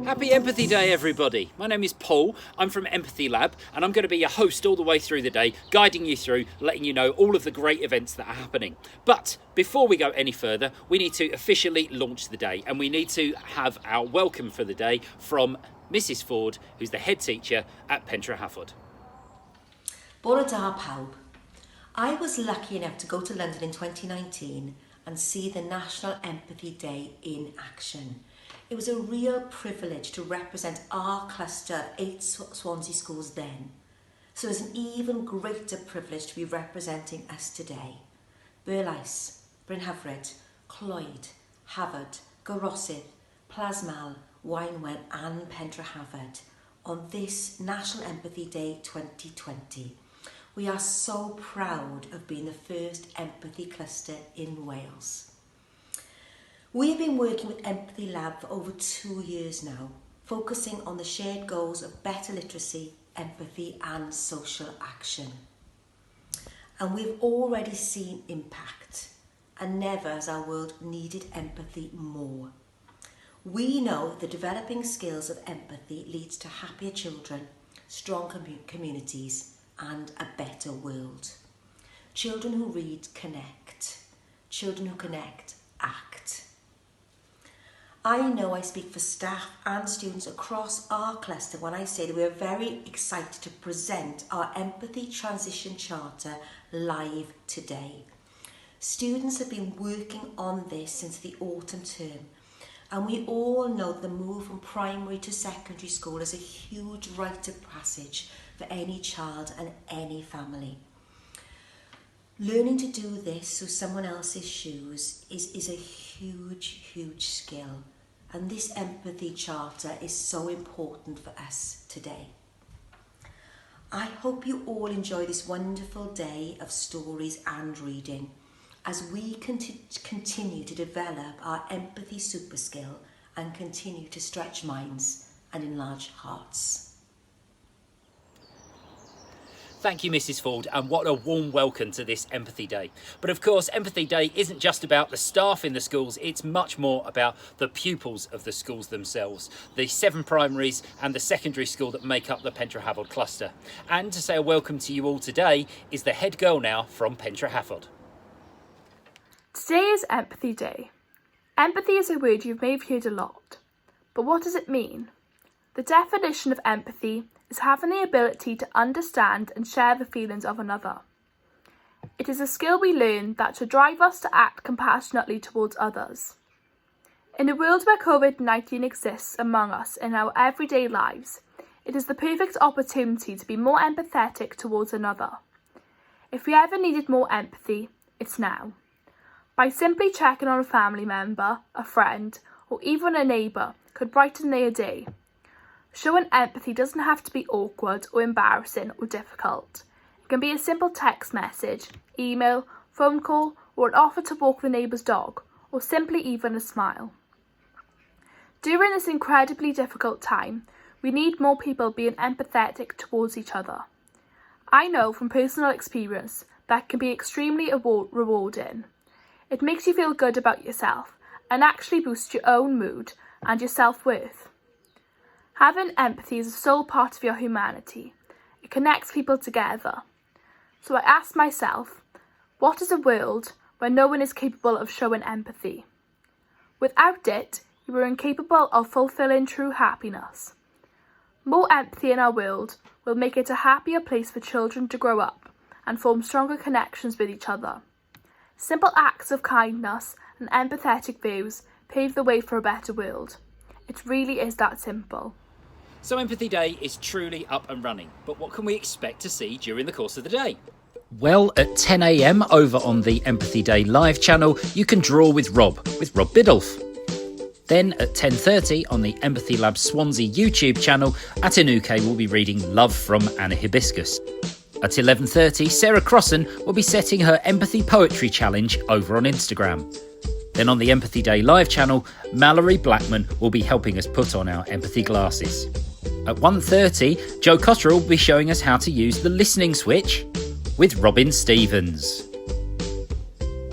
Happy Empathy Day, everybody. My name is Paul. I'm from Empathy Lab, and I'm going to be your host all the way through the day, guiding you through, letting you know all of the great events that are happening. But before we go any further, we need to officially launch the day, and we need to have our welcome for the day from Mrs. Ford, who's the head teacher at Pentrehafod. Bore da pawb. I was lucky enough to go to London in 2019 and see the National Empathy Day in action. It was a real privilege to represent our cluster of 8 Swansea schools then. So it's an even greater privilege to be representing us today. Burlais, Pentrehafod, Clwyd, Hafod, Gorosydd, Plasmal, Waenwen and Pentrehafod on this National Empathy Day 2020. We are so proud of being the first empathy cluster in Wales. We have been working with Empathy Lab for over 2 years now, focusing on the shared goals of better literacy, empathy and social action. And we've already seen impact, and never has our world needed empathy more. We know that the developing skills of empathy leads to happier children, strong communities and a better world. Children who read connect. Children who connect act. I know I speak for staff and students across our cluster when I say that we are very excited to present our Empathy Transition Charter live today. Students have been working on this since the autumn term, and we all know the move from primary to secondary school is a huge rite of passage for any child and any family. Learning to do this through someone else's shoes is a huge skill, and this empathy charter is so important for us today. I hope you all enjoy this wonderful day of stories and reading as we continue to develop our empathy super skill and continue to stretch minds and enlarge hearts. Thank you, Mrs. Ford, and what a warm welcome to this Empathy Day. But of course, Empathy Day isn't just about the staff in the schools, it's much more about the pupils of the schools themselves, the 7 primaries and the secondary school that make up the Pentrehafod cluster. And to say a welcome to you all today is the head girl now from Pentrehafod. Today is Empathy Day. Empathy is a word you may have heard a lot, but what does it mean? The definition of empathy is having the ability to understand and share the feelings of another. It is a skill we learn that should drive us to act compassionately towards others. In a world where COVID-19 exists among us in our everyday lives, it is the perfect opportunity to be more empathetic towards another. If we ever needed more empathy, it's now. By simply checking on a family member, a friend, or even a neighbour could brighten their day. Showing empathy doesn't have to be awkward or embarrassing or difficult. It can be a simple text message, email, phone call, or an offer to walk the neighbour's dog, or simply even a smile. During this incredibly difficult time, we need more people being empathetic towards each other. I know from personal experience that can be extremely rewarding. It makes you feel good about yourself and actually boosts your own mood and your self-worth. Having empathy is a sole part of your humanity. It connects people together. So I asked myself, what is a world where no one is capable of showing empathy? Without it, you are incapable of fulfilling true happiness. More empathy in our world will make it a happier place for children to grow up and form stronger connections with each other. Simple acts of kindness and empathetic views pave the way for a better world. It really is that simple. So Empathy Day is truly up and running, but what can we expect to see during the course of the day? Well, at 10 a.m. over on the Empathy Day live channel, you can draw with Rob Biddulph. Then at 10:30 on the Empathy Lab Swansea YouTube channel, Atinuke will be reading Love from Anna Hibiscus. At 11:30, Sarah Crossan will be setting her Empathy Poetry Challenge over on Instagram. Then on the Empathy Day live channel, Mallory Blackman will be helping us put on our empathy glasses. At 1:30, Joe Cotterill will be showing us how to use the listening switch with Robin Stevens.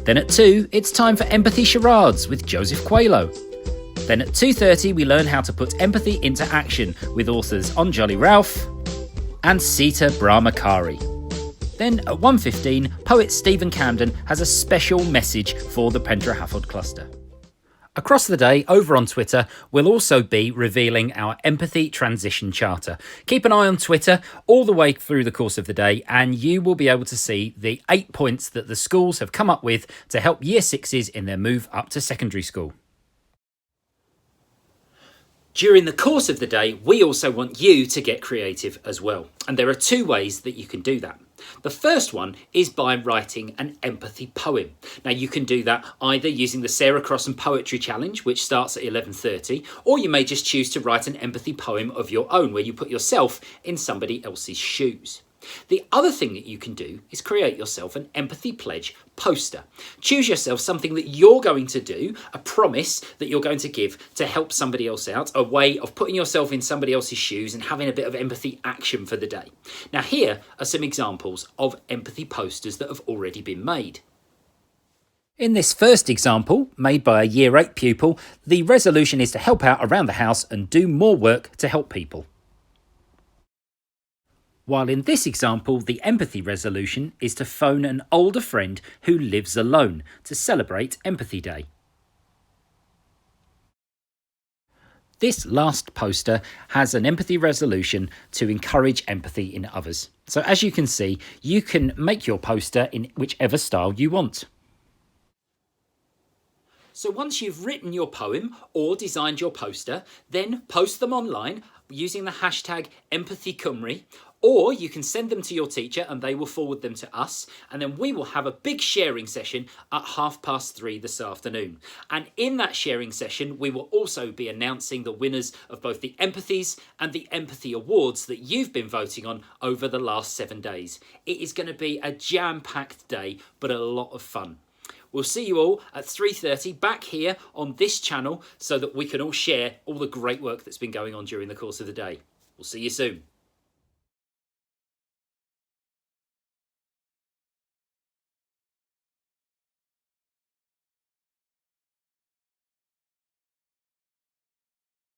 Then at 2, it's time for Empathy Charades with Joseph Coelho. Then at 2:30 we learn how to put empathy into action with authors Anjali Ralph and Sita Brahmakari. Then at 1:15, poet Stephen Camden has a special message for the Pentrehafod cluster. Across the day, over on Twitter, we'll also be revealing our Empathy Transition Charter. Keep an eye on Twitter all the way through the course of the day, and you will be able to see the 8 points that the schools have come up with to help Year 6s in their move up to secondary school. During the course of the day, we also want you to get creative as well. And there are 2 ways that you can do that. The first one is by writing an empathy poem. Now you can do that either using the Sarah Crossan Poetry Challenge, which starts at 11:30, or you may just choose to write an empathy poem of your own where you put yourself in somebody else's shoes. The other thing that you can do is create yourself an empathy pledge poster. Choose yourself something that you're going to do, a promise that you're going to give to help somebody else out, a way of putting yourself in somebody else's shoes and having a bit of empathy action for the day. Now here are some examples of empathy posters that have already been made. In this first example, made by a Year 8 pupil, the resolution is to help out around the house and do more work to help people. While in this example, the empathy resolution is to phone an older friend who lives alone to celebrate Empathy Day. This last poster has an empathy resolution to encourage empathy in others. So as you can see, you can make your poster in whichever style you want. So once you've written your poem or designed your poster, then post them online using the hashtag empathycymru, or you can send them to your teacher and they will forward them to us, and then we will have a big sharing session at 3:30 this afternoon. And in that sharing session, we will also be announcing the winners of both the Empathies and the Empathy Awards that you've been voting on over the last 7 days. It is going to be a jam-packed day, but a lot of fun. We'll see you all at 3:30 back here on this channel so that we can all share all the great work that's been going on during the course of the day. We'll see you soon.